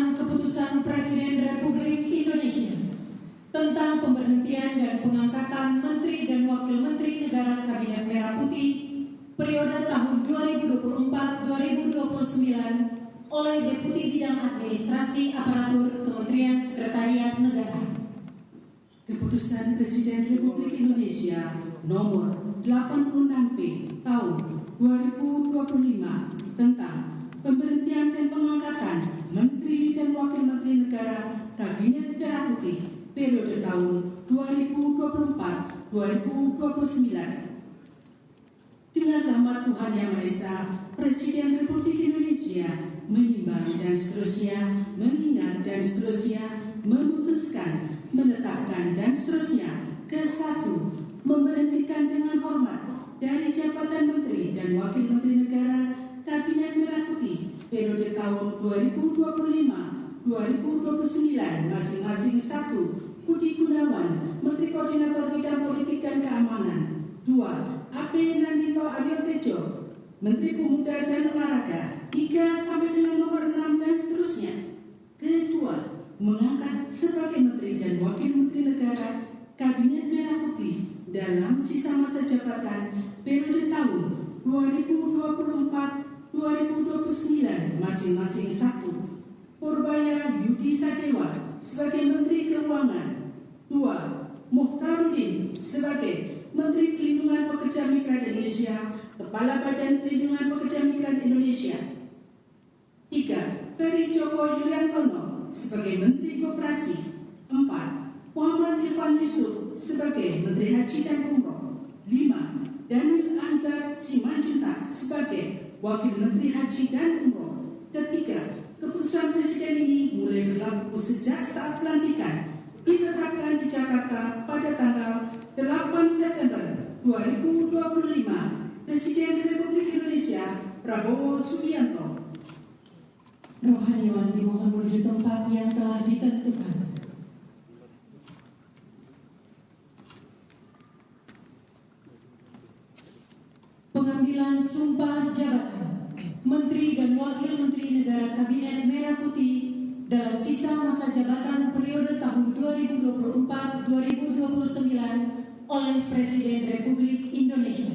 pelaksanaan keputusan Presiden Republik Indonesia tentang pemberhentian dan pengangkatan Menteri dan Wakil Menteri Negara Kabinet Merah Putih periode tahun 2024-2029 oleh Deputi Bidang Administrasi Aparatur Kementerian Sekretariat Negara. Keputusan Presiden Republik Indonesia nomor 86P tahun 2025 tentang pemberhentian dan pengangkatan Menteri dan Wakil Menteri Negara Kabinet Merah Putih periode tahun 2024-2029. Dengan rahmat Tuhan Yang Maha Esa, Presiden Republik Indonesia menimbang dan seterusnya, mengingat dan seterusnya, memutuskan, menetapkan dan seterusnya. Ke-1, memberhentikan dengan hormat dari jabatan Menteri dan Wakil Menteri Negara Kabinet Merah Putih periode tahun 2025-2029 masing-masing. 1. Budi Gunawan, Menteri Koordinator Bidang Politik dan Keamanan. 2. AP Nandito Aryotejo, Menteri Pemuda dan Olahraga. 3 sampai dengan nomor 6 dan seterusnya. Kedua, mengangkat sebagai Menteri dan Wakil Menteri Negara Kabinet Merah Putih dalam sisa masa jabatan periode tahun 2024-2029 masing-masing. 1. Purbaya Yudi Sadewa sebagai Menteri Keuangan. 2. Muhtarudin sebagai Menteri Pelindungan Pekerja Migran Indonesia, Kepala Badan Pelindungan Pekerja Migran Indonesia. 3. Ferry Joko Yuliantono sebagai Menteri Koperasi. 4. Muhammad Irfan Yusuf sebagai Menteri Haji dan Umroh. 5. Daniel Anzar Simanjuntak sebagai Wakil Menteri Haji dan Umroh. Ketiga, keputusan Presiden ini mulai berlaku sejak saat pelantikan ditetapkan di Jakarta pada tanggal 8 September 2025. Presiden Republik Indonesia Prabowo Subianto. Rohaniwan dimohon menuju tempat yang telah ditentukan. Pengambilan sumpah jabatan Menteri dan Wakil Menteri Negara Kabinet Merah Putih dalam sisa masa jabatan periode tahun 2024-2029 oleh Presiden Republik Indonesia.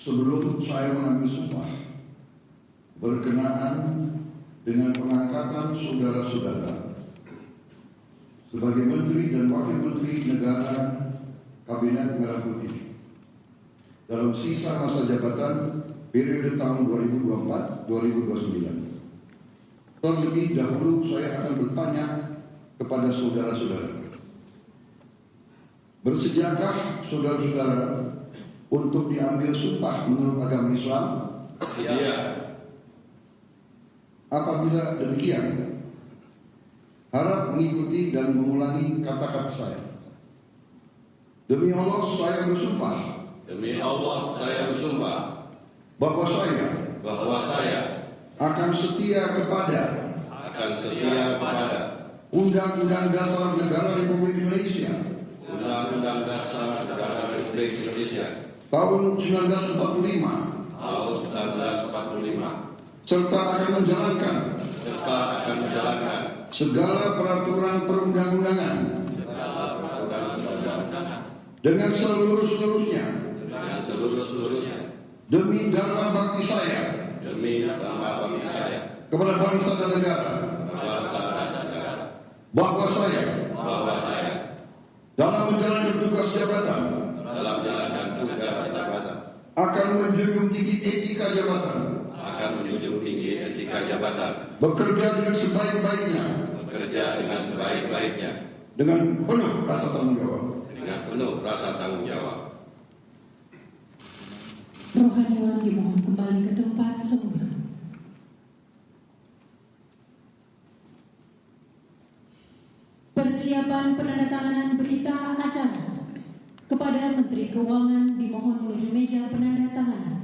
Sebelum saya mengambil sumpah berkenaan dengan pengangkatan saudara-saudara sebagai Menteri dan Wakil Menteri Negara Kabinet Merah Putih dalam sisa masa jabatan periode tahun 2024-2029. Terlebih dahulu saya akan bertanya kepada saudara-saudara, bersediakah saudara-saudara untuk diambil sumpah menurut agama Islam? Iya. Apabila demikian, harap mengikuti dan mengulangi kata-kata saya. Demi Allah saya bersumpah. Demi Allah saya bersumpah Bahwa saya akan setia kepada Undang-Undang Dasar Negara Republik Indonesia Undang-Undang Dasar Negara Republik Indonesia tahun 1945 serta akan menjalankan segala peraturan perundang-undangan dengan seluruh-seluruhnya demi dharma bakti saya kepada bangsa dan negara, bahwa saya dalam menjalankan tugas jabatan akan menjunjung tinggi etika jabatan, bekerja dengan sebaik-baiknya, dengan penuh rasa tanggung jawab. Rohaniwan dimohon kembali ke tempat semula. Persiapan penandatanganan berita acara kepada Menteri Keuangan dimohon menuju meja penandatanganan.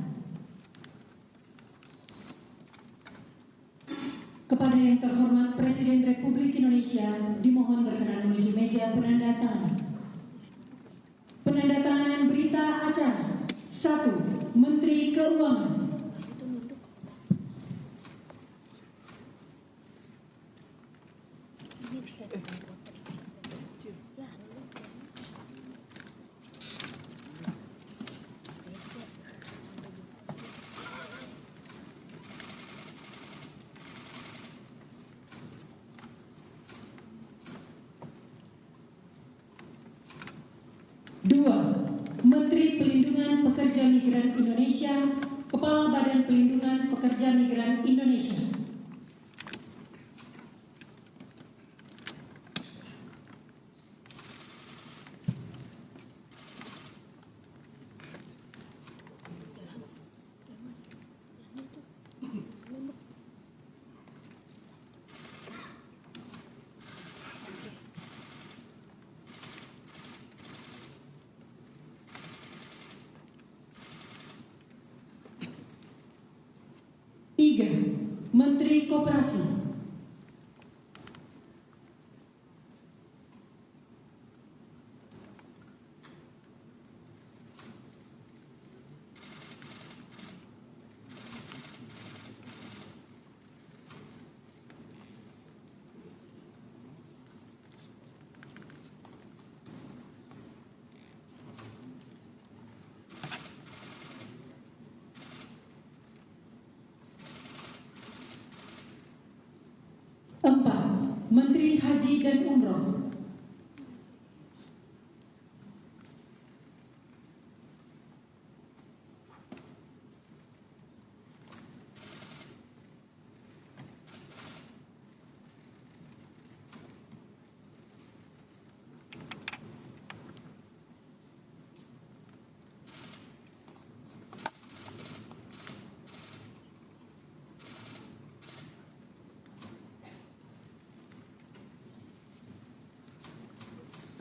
Kepada yang terhormat Presiden Republik Indonesia dimohon berkenan menuju meja penandatanganan. Penandatanganan berita acara 1. Menteri Keuangan. Dua, Menteri Pelindungan Pekerja Migran Indonesia, Kepala Badan Pelindungan Pekerja Migran Indonesia. Tiga, Menteri Koperasi. Empat, Menteri Haji dan Umroh.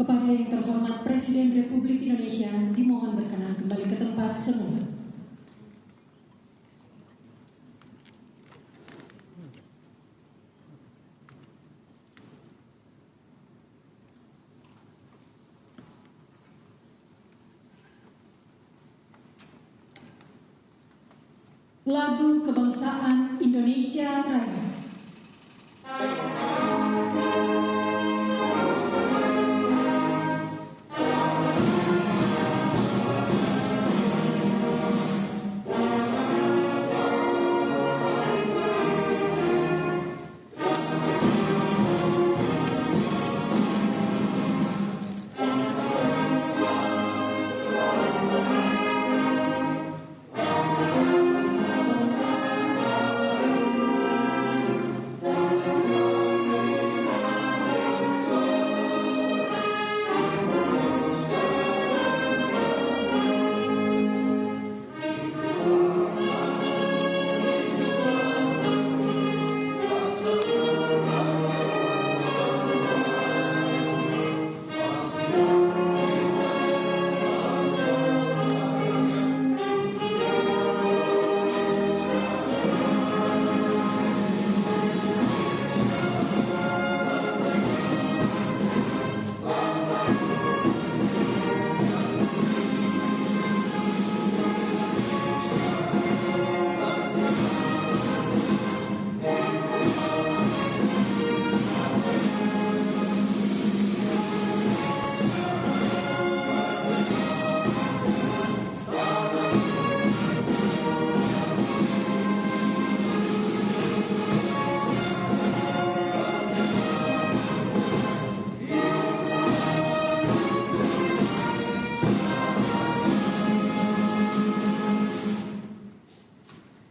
Kepada yang terhormat Presiden Republik Indonesia, dimohon berkenan kembali ke tempat semula. Lagu Kebangsaan Indonesia Raya.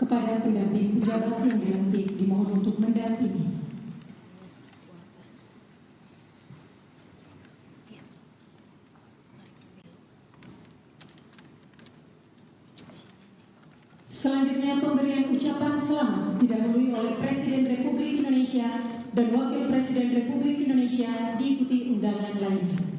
Kepada pendamping pejabat yang dilantik dimohon untuk mendampingi. Selanjutnya pemberian ucapan selamat didahului oleh Presiden Republik Indonesia dan Wakil Presiden Republik Indonesia diikuti undangan lainnya.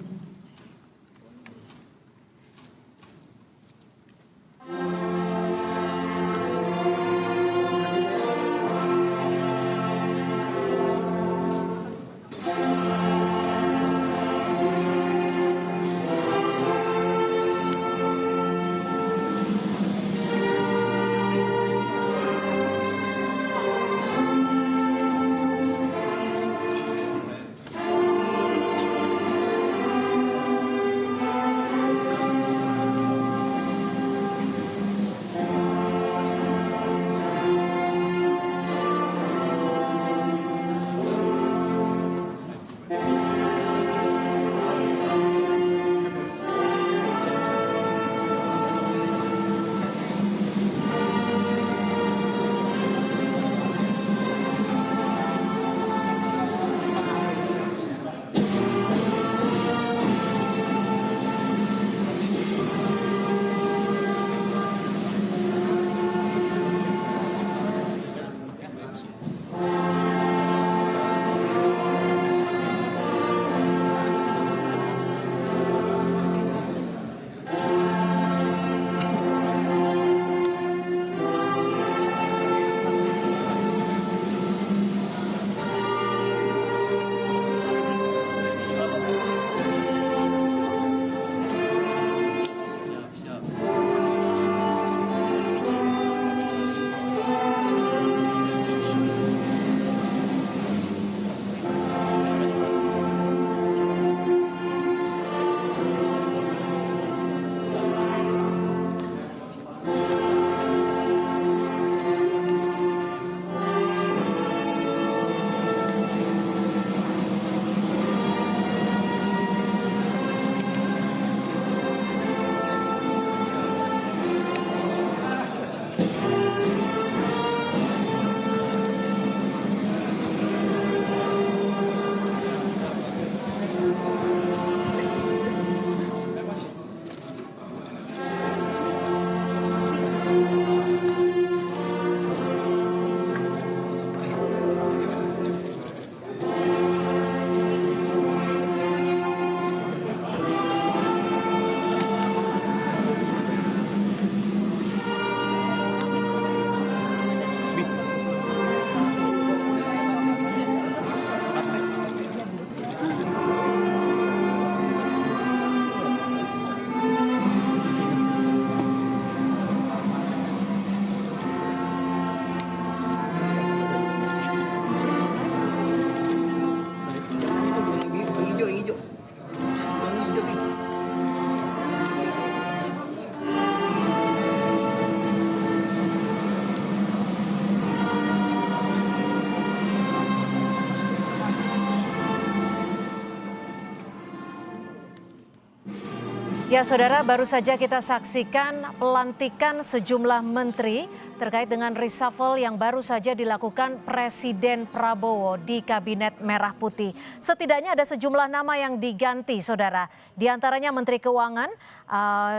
Ya saudara, baru saja kita saksikan pelantikan sejumlah menteri terkait dengan reshuffle yang baru saja dilakukan Presiden Prabowo di Kabinet Merah Putih. Setidaknya ada sejumlah nama yang diganti saudara. Di antaranya Menteri Keuangan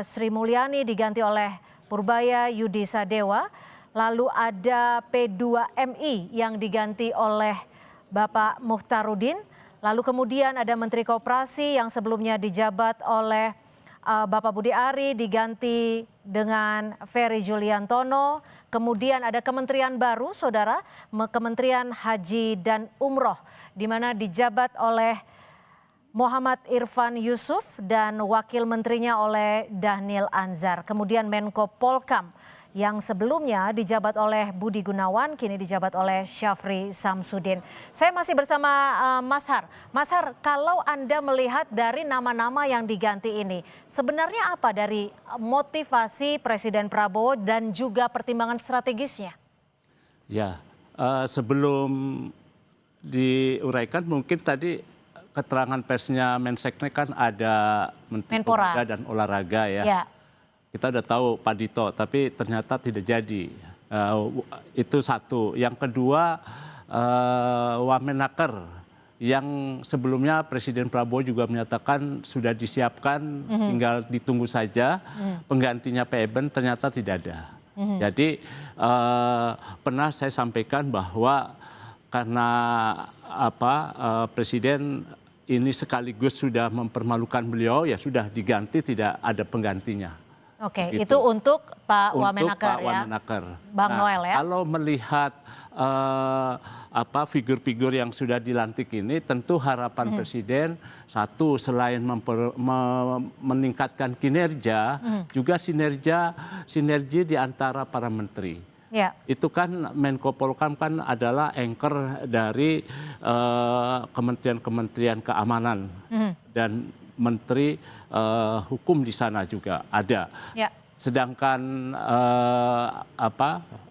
Sri Mulyani diganti oleh Purbaya Yudi Sadewa. Lalu ada P2MI yang diganti oleh Bapak Mukhtarudin. Lalu kemudian ada Menteri Koperasi yang sebelumnya dijabat oleh Bapak Budi Ari diganti dengan Ferry Juliantono. Kemudian ada kementerian baru, saudara, Kementerian Haji dan Umroh, di mana dijabat oleh Muhammad Irfan Yusuf dan wakil menterinya oleh Dhanil Anzar. Kemudian Menko Polkam yang sebelumnya dijabat oleh Budi Gunawan, kini dijabat oleh Syafri Samsudin. Saya masih bersama Mas Har. Mas Har, kalau Anda melihat dari nama-nama yang diganti ini, sebenarnya apa dari motivasi Presiden Prabowo dan juga pertimbangan strategisnya? Ya, sebelum diuraikan mungkin tadi keterangan persnya Menseknek kan ada Menteri Pemuda dan Olahraga ya. Kita udah tahu Pak Dito, tapi ternyata tidak jadi. Itu satu. Yang kedua, Wamenaker yang sebelumnya Presiden Prabowo juga menyatakan sudah disiapkan, tinggal ditunggu saja. Penggantinya Pak Eben ternyata tidak ada. Jadi pernah saya sampaikan bahwa karena Presiden ini sekaligus sudah mempermalukan beliau, ya sudah diganti, tidak ada penggantinya. Oke, gitu. itu untuk Pak Pak Wamenaker ya, Wamenaker. Bang Noel ya. Kalau melihat figur-figur yang sudah dilantik ini, tentu harapan Presiden satu selain meningkatkan kinerja, juga sinergi di antara para menteri. Ya. Itu kan Menko Polkam kan adalah anchor dari kementerian-kementerian keamanan dan Menteri Hukum di sana juga ada. Ya. Sedangkan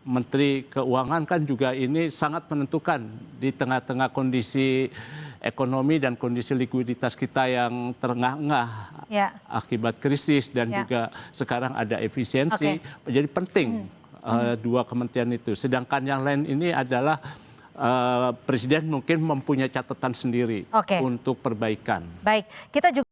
Menteri Keuangan kan juga ini sangat menentukan di tengah-tengah kondisi ekonomi dan kondisi likuiditas kita yang terengah-engah akibat krisis dan juga sekarang ada efisiensi. Jadi penting dua kementerian itu. Sedangkan yang lain ini adalah Presiden mungkin mempunyai catatan sendiri untuk perbaikan. Baik, kita juga